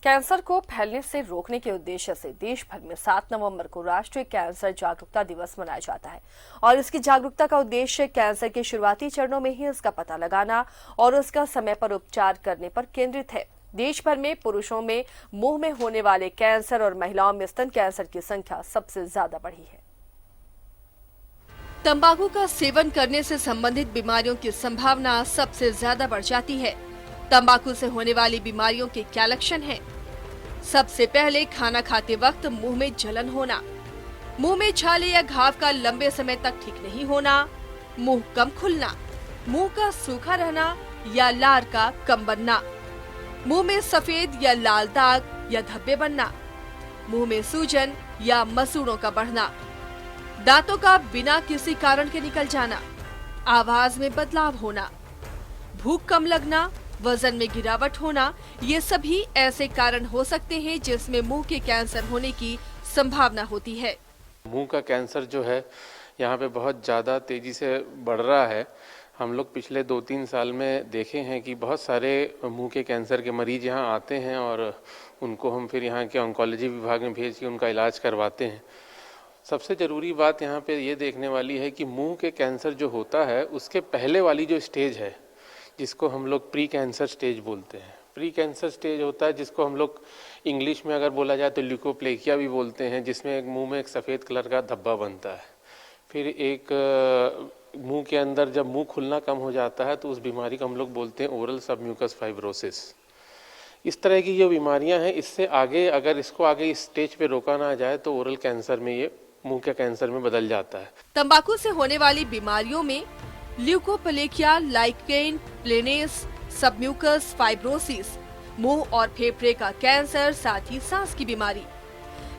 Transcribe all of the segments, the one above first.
Cancer को फैलने से रोकने के उद्देश्य से देश भर में 7 नवंबर को राष्ट्रीय कैंसर जागरूकता दिवस मनाया जाता है और इसकी जागरूकता का उद्देश्य कैंसर के शुरुआती चरणों में ही इसका पता लगाना और उसका समय पर उपचार करने पर केंद्रित है। देश भर में पुरुषों में मुंह में होने वाले कैंसर और महिलाओं में स्तन कैंसर की संख्या सबसे ज्यादा बढ़ी है। तंबाकू का सेवन करने से संबंधित बीमारियों की संभावना सबसे ज्यादा बढ़ जाती है। तंबाकू से होने वाली बीमारियों के क्या लक्षण हैं? सबसे पहले खाना खाते वक्त मुंह में जलन होना, मुंह में छाले या घाव का लंबे समय तक ठीक नहीं होना, मुंह कम खुलना, मुंह का सूखा रहना या लार का कम बनना, मुंह में सफेद या लाल दाग या धब्बे बनना, मुंह में सूजन या मसूड़ों का बढ़ना, दांतों का बिना किसी कारण के निकल जाना, आवाज में बदलाव होना, भूख कम लगना, वजन में गिरावट होना, ये सभी ऐसे कारण हो सकते हैं जिसमें मुंह के कैंसर होने की संभावना होती है। मुंह का कैंसर जो है यहाँ पे बहुत ज़्यादा तेज़ी से बढ़ रहा है। हम लोग पिछले 2-3 साल में देखे हैं कि बहुत सारे मुंह के कैंसर के मरीज यहाँ आते हैं और उनको हम फिर यहाँ के ऑन्कोलॉजी विभाग में भेज के उनका इलाज करवाते हैं। सबसे ज़रूरी बात यहाँ पे ये देखने वाली है कि मुंह के कैंसर जो होता है उसके पहले वाली जो स्टेज है, जिसको हम लोग प्री कैंसर स्टेज बोलते हैं। प्री कैंसर स्टेज होता है जिसको हम लोग इंग्लिश में अगर बोला जाए तो ल्यूकोप्लेकिया भी बोलते हैं, जिसमें मुंह में एक सफ़ेद कलर का धब्बा बनता है। फिर एक मुंह के अंदर जब मुंह खुलना कम हो जाता है तो उस बीमारी को हम लोग बोलते हैं ओरल सबम्यूकस फाइब्रोसिस। इस तरह की जो बीमारियां हैं, इससे आगे अगर इसको आगे इस स्टेज पे रोका ना जाए तो ओरल कैंसर में, ये मुंह के कैंसर में बदल जाता है। तंबाकू से होने वाली बीमारियों में ल्यूकोप्लेकिया, लाइकेन प्लेनेस, सबम्यूकस फाइब्रोसिस, मुंह और फेफड़े का कैंसर, साथ ही सांस की बीमारी।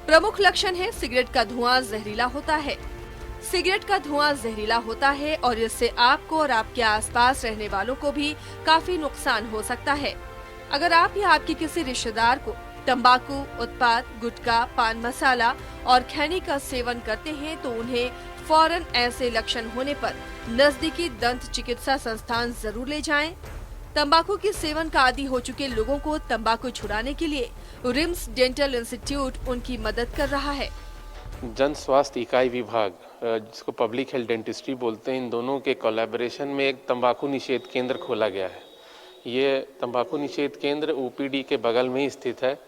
प्रमुख लक्षण है सिगरेट का धुआं जहरीला होता है। सिगरेट का धुआं जहरीला होता है और इससे आपको और आपके आसपास रहने वालों को भी काफी नुकसान हो सकता है। अगर आप या आपके किसी रिश्तेदार को तंबाकू उत्पाद, गुटखा, पान मसाला और खैनी का सेवन करते हैं तो उन्हें फौरन ऐसे लक्षण होने पर नजदीकी दंत चिकित्सा संस्थान जरूर ले जाएं। तंबाकू के सेवन का आदी हो चुके लोगों को तंबाकू छुड़ाने के लिए रिम्स डेंटल इंस्टीट्यूट उनकी मदद कर रहा है। जन स्वास्थ्य इकाई विभाग, जिसको पब्लिक हेल्थ डेंटिस्ट्री बोलते हैं, इन दोनों के कोलैबोरेशन में एक तंबाकू निषेध केंद्र खोला गया है। ये तंबाकू निषेध केंद्र ओपीडी के बगल में ही स्थित है।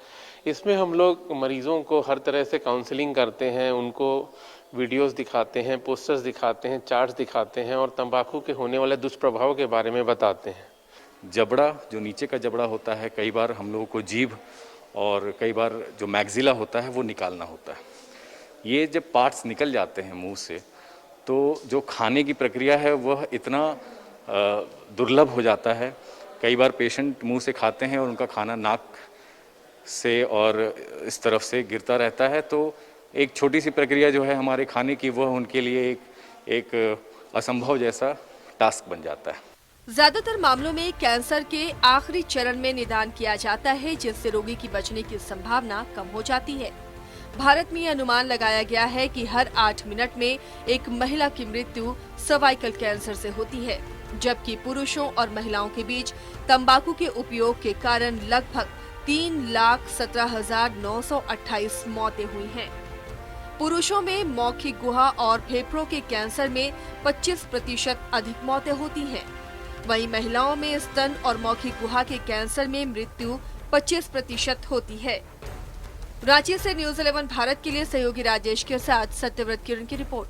इसमें हम लोग मरीजों को हर तरह से काउंसलिंग करते हैं, उनको वीडियोस दिखाते हैं, पोस्टर्स दिखाते हैं, चार्ट्स दिखाते हैं और तंबाकू के होने वाले दुष्प्रभाव के बारे में बताते हैं। जबड़ा, जो नीचे का जबड़ा होता है, कई बार हम लोगों को जीभ और कई बार जो मैग्जिला होता है वो निकालना होता है। ये जब पार्ट्स निकल जाते हैं मुंह से तो जो खाने की प्रक्रिया है वह इतना दुर्लभ हो जाता है। कई बार पेशेंट मुंह से खाते हैं और उनका खाना नाक से और इस तरफ से गिरता रहता है, तो एक छोटी सी प्रक्रिया जो है हमारे खाने की, वह उनके लिए एक असंभव जैसा टास्क बन जाता है। ज्यादातर मामलों में कैंसर के आखिरी चरण में निदान किया जाता है, जिससे रोगी की बचने की संभावना कम हो जाती है। भारत में अनुमान लगाया गया है कि हर 8 मिनट में एक महिला की मृत्यु सर्वाइकल कैंसर से होती है, जबकि पुरुषों और महिलाओं के बीच तंबाकू के उपयोग के कारण लगभग 3,17,928 मौतें हुई हैं। पुरुषों में मौखिक गुहा और फेफड़ों के कैंसर में 25% अधिक मौतें होती हैं। वहीं महिलाओं में स्तन और मौखिक गुहा के कैंसर में मृत्यु 25% होती है। रांची से न्यूज़ 11 भारत के लिए सहयोगी राजेश के साथ सत्यव्रत किरण की रिपोर्ट।